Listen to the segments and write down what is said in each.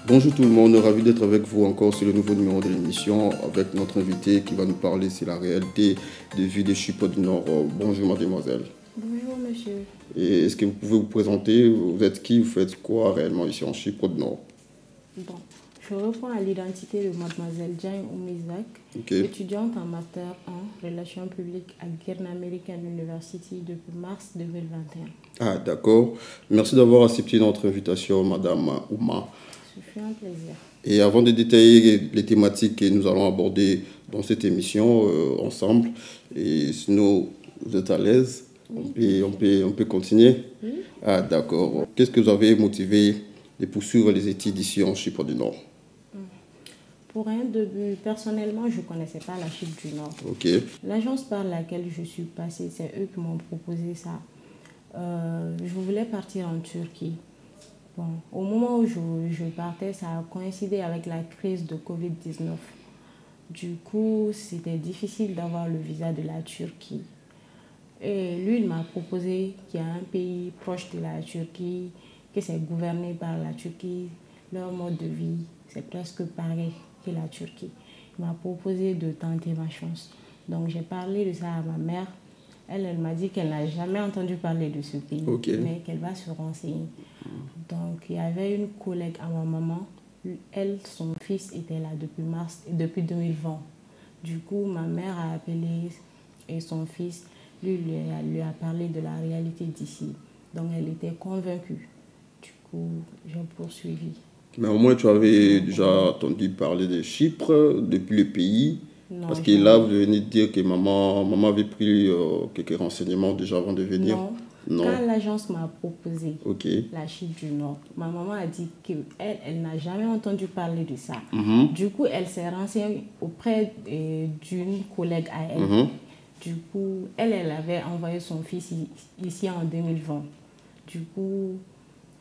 Bonjour tout le monde, ravi d'être avec vous encore sur le nouveau numéro de l'émission avec notre invité qui va nous parler sur la réalité de vie des Chypres du Nord. Bonjour mademoiselle. Bonjour monsieur. Et est-ce que vous pouvez vous présenter? Vous êtes qui? Vous faites quoi réellement ici en Chypre du Nord? Bon, je reprends à l'identité de mademoiselle Jane Oumizak, Ok. étudiante en Master 1 Relations publiques à Guern American University depuis mars 2021. Ah d'accord. Merci d'avoir accepté notre invitation, madame Ouma. Ce fut un plaisir. Et avant de détailler les thématiques que nous allons aborder dans cette émission ensemble, et sinon vous êtes à l'aise, on peut continuer. Oui. Ah d'accord. Qu'est-ce que vous avez motivé de poursuivre les études ici en Chypre du Nord? Pour un début, personnellement, je ne connaissais pas la Chypre du Nord. Ok. L'agence par laquelle je suis passée, c'est eux qui m'ont proposé ça. Je voulais partir en Turquie. Bon, au moment où je partais, ça a coïncidé avec la crise de Covid-19. Du coup, c'était difficile d'avoir le visa de la Turquie. Et lui, il m'a proposé qu'il y a un pays proche de la Turquie, que c'est gouverné par la Turquie, leur mode de vie, c'est presque pareil que la Turquie. Il m'a proposé de tenter ma chance. Donc j'ai parlé de ça à ma mère. Elle m'a dit qu'elle n'a jamais entendu parler de ce pays, Ok. mais qu'elle va se renseigner. Donc il y avait une collègue à ma maman. Elle, son fils était là depuis 2020. Du coup, ma mère a appelé et son fils lui a parlé de la réalité d'ici. Donc elle était convaincue. Du coup, j'ai poursuivi. Mais au moins tu avais déjà entendu parler de Chypre depuis le pays. Non, Parce que là, vous venez de dire que maman avait pris quelques renseignements déjà avant de venir. non. Non. Quand l'agence m'a proposé Ok. la Chypre du Nord, ma maman a dit qu'elle n'a jamais entendu parler de ça. Mhm. Du coup, elle s'est renseignée auprès d'une collègue à elle. Mhm. Du coup, elle avait envoyé son fils ici en 2020. Du coup,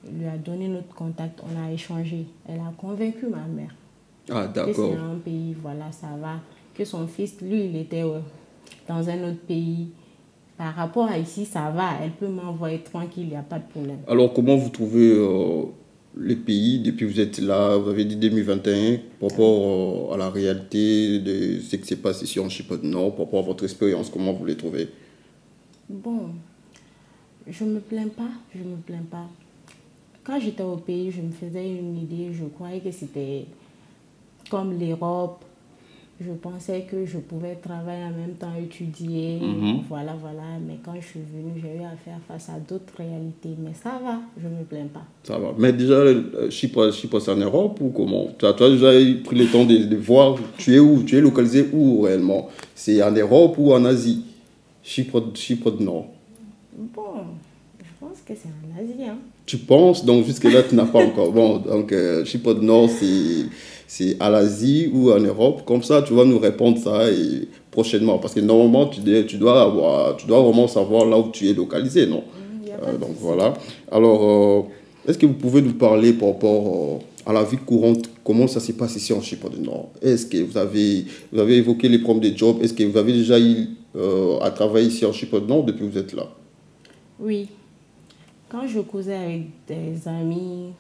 elle lui a donné notre contact, on a échangé. Elle a convaincu ma mère Ah que d'accord. c'est un pays, voilà, ça va. Que son fils, lui, il était dans un autre pays. Par rapport à ici, ça va. Elle peut m'envoyer tranquille, il n'y a pas de problème. Alors comment vous trouvez les pays depuis que vous êtes là? Vous avez dit 2021 par rapport à la réalité de ce qui s'est passé ici en Chypre du Nord, par rapport à votre expérience, comment vous les trouvez? Bon, je ne me plains pas, je ne me plains pas. Quand j'étais au pays, je me faisais une idée, je croyais que c'était comme l'Europe. Je pensais que je pouvais travailler en même temps, étudier, voilà. Mais quand je suis venue, j'ai eu à faire face à d'autres réalités. Mais ça va, je ne me plains pas. Ça va. Mais déjà, Chypre c'est en Europe ou comment? Tu as déjà pris le temps de voir, tu es où? Tu es localisé où réellement? C'est en Europe ou en Asie? Chypre du Nord. Bon, je pense que c'est en Asie, hein. Tu penses, donc jusque-là, tu n'as pas encore. Bon, donc Chypre du Nord, c'est à l'Asie ou en Europe. Comme ça, tu vas nous répondre ça et prochainement. Parce que normalement, tu dois vraiment savoir là où tu es localisé, non? Il y a pas de Donc souci. voilà. Alors, est-ce que vous pouvez nous parler par rapport à la vie courante, comment ça se passe ici en Chypre du Nord? Est-ce que vous avez évoqué les problèmes de job? Est-ce que vous avez déjà eu à travailler ici en Chypre du Nord depuis que vous êtes là? Oui, quand je causais avec des amis,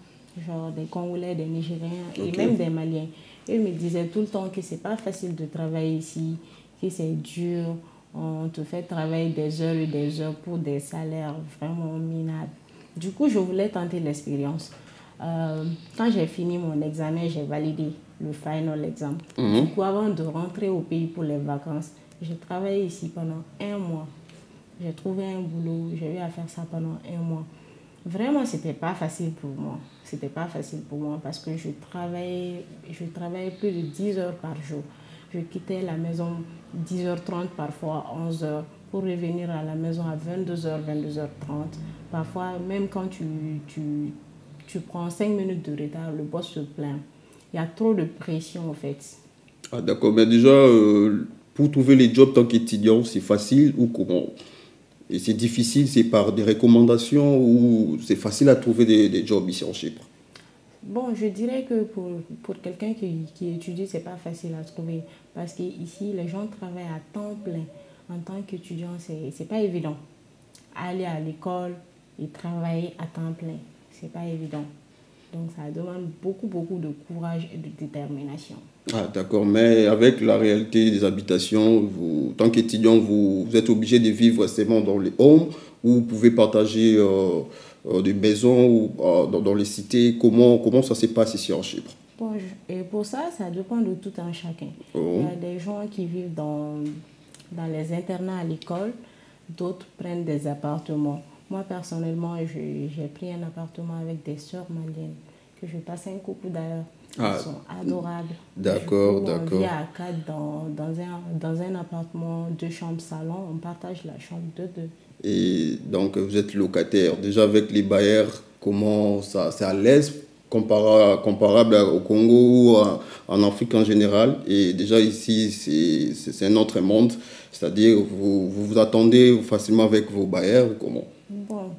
genre des Congolais, des Nigériens et Ok. même des Maliens, ils me disaient tout le temps que c'est pas facile de travailler ici, que c'est dur, on te fait travailler des heures et des heures pour des salaires vraiment minables. Du coup, je voulais tenter l'expérience. Quand j'ai fini mon examen, j'ai validé le final exam. Du coup, avant de rentrer au pays pour les vacances, j'ai travaillé ici pendant un mois. J'ai trouvé un boulot, j'ai eu à faire ça pendant un mois. Vraiment, c'était pas facile pour moi. C'était pas facile pour moi parce que je travaillais plus de 10 heures par jour. Je quittais la maison 10h30, parfois 11h, pour revenir à la maison à 22h, 22h30. Parfois, même quand tu prends 5 minutes de retard, le boss se plaint. Il y a trop de pression, en fait. Ah d'accord, mais déjà, pour trouver les jobs tant qu'étudiant, c'est facile ou comment? Et c'est difficile, c'est par des recommandations ou c'est facile à trouver des jobs ici en Chypre? Bon, je dirais que pour quelqu'un qui étudie, c'est pas facile à trouver parce qu'ici, les gens travaillent à temps plein. En tant qu'étudiant, c'est pas évident. Aller à l'école et travailler à temps plein, c'est pas évident. Donc ça demande beaucoup, beaucoup de courage et de détermination. Ah, d'accord, mais avec la réalité des habitations, vous, tant qu'étudiant, vous êtes obligé de vivre seulement dans les homes ou vous pouvez partager des maisons ou, dans les cités. Comment ça se passe ici en Chypre? Bon, et pour ça, ça dépend de tout un chacun. Oh. Il y a des gens qui vivent dans les internats à l'école, d'autres prennent des appartements. Moi, personnellement, j'ai pris un appartement avec des sœurs maliennes, que je passe un coucou d'ailleurs. Ah, Elles sont adorables. d'accord, Du coup, d'accord. on vit à 4 dans un appartement, 2 chambres salon, on partage la chambre de 2. Et donc, vous êtes locataire. Déjà, avec les bailleurs, comment ça, c'est à l'aise comparable au Congo ou en Afrique en général. Et déjà, ici, c'est un autre monde. C'est-à-dire, vous attendez facilement avec vos bailleurs ou comment? Bon,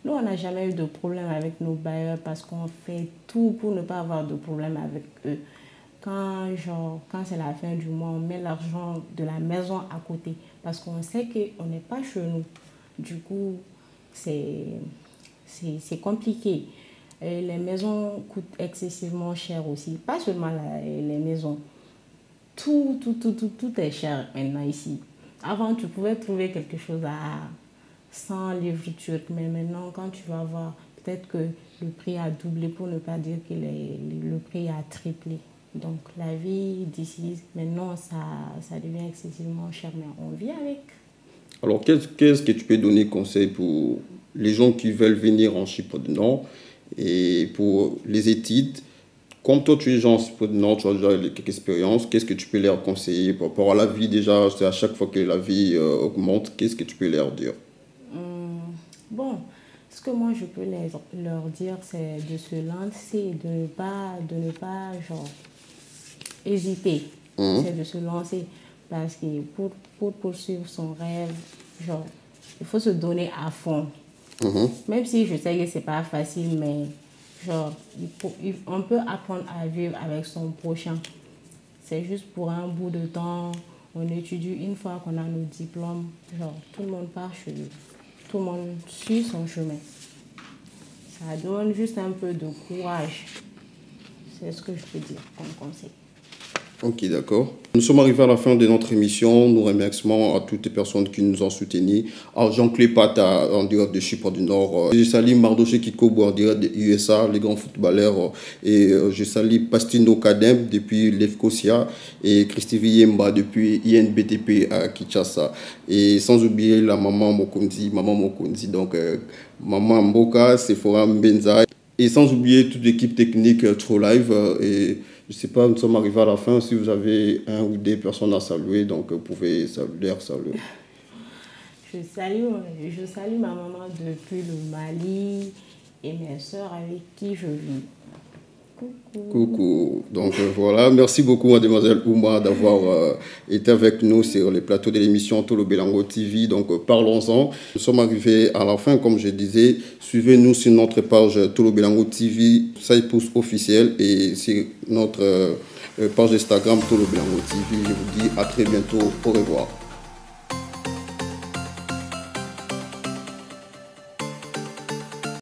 nous, on n'a jamais eu de problème avec nos bailleurs parce qu'on fait tout pour ne pas avoir de problème avec eux. Quand c'est la fin du mois, on met l'argent de la maison à côté parce qu'on sait qu'on n'est pas chez nous. Du coup, c'est compliqué. Et les maisons coûtent excessivement cher aussi. Pas seulement les maisons. Tout est cher maintenant ici. Avant, tu pouvais trouver quelque chose à 100 livres turcs, mais maintenant, quand tu vas voir, peut-être que le prix a doublé, pour ne pas dire que le prix a triplé. Donc, la vie d'ici, maintenant, ça devient excessivement cher, mais on vit avec. Alors, qu'est-ce que tu peux donner conseil pour les gens qui veulent venir en Chypre du Nord et pour les études? Comme toi, tu es en Chypre du Nord, tu as déjà quelques expériences, qu'est-ce que tu peux leur conseiller par rapport à la vie déjà? C'est à chaque fois que la vie augmente, qu'est-ce que tu peux leur dire? Bon, ce que moi je peux leur dire, c'est de se lancer, de ne pas genre, hésiter. C'est de se lancer. Parce que pour poursuivre son rêve, genre, il faut se donner à fond. Même si je sais que c'est pas facile, mais genre, on peut apprendre à vivre avec son prochain. C'est juste pour un bout de temps. On étudie une fois qu'on a nos diplômes. Genre, tout le monde part chez lui. Tout le monde suit son chemin. Ça demande juste un peu de courage. C'est ce que je peux dire comme conseil. Ok, d'accord. Nous sommes arrivés à la fin de notre émission. Nous remercions à toutes les personnes qui nous ont soutenus. À Jean Clépat en direct de Chypre du Nord. Je salue Mardoché Kikobo en direct des USA, les grands footballeurs. Et je salue Pastino Kadem depuis l'Efcosia et Christy Yemba depuis INBTP à Kinshasa. Et sans oublier la maman Mokonzi, donc maman Mboka, Sephora Mbenza. Et sans oublier toute l'équipe technique True Live. Et je ne sais pas, nous sommes arrivés à la fin. Si vous avez un ou des personnes à saluer, donc vous pouvez saluer. Je salue ma maman depuis le Mali et mes soeurs avec qui je vis. Coucou. Donc voilà, merci beaucoup mademoiselle Ouma d'avoir été avec nous sur les plateaux de l'émission Tolo Belango TV. Donc parlons-en. Nous sommes arrivés à la fin, comme je disais. Suivez-nous sur notre page Tolo Belango TV, ça pouce officiel, et sur notre page Instagram Tolo Belango TV. Je vous dis à très bientôt. Au revoir.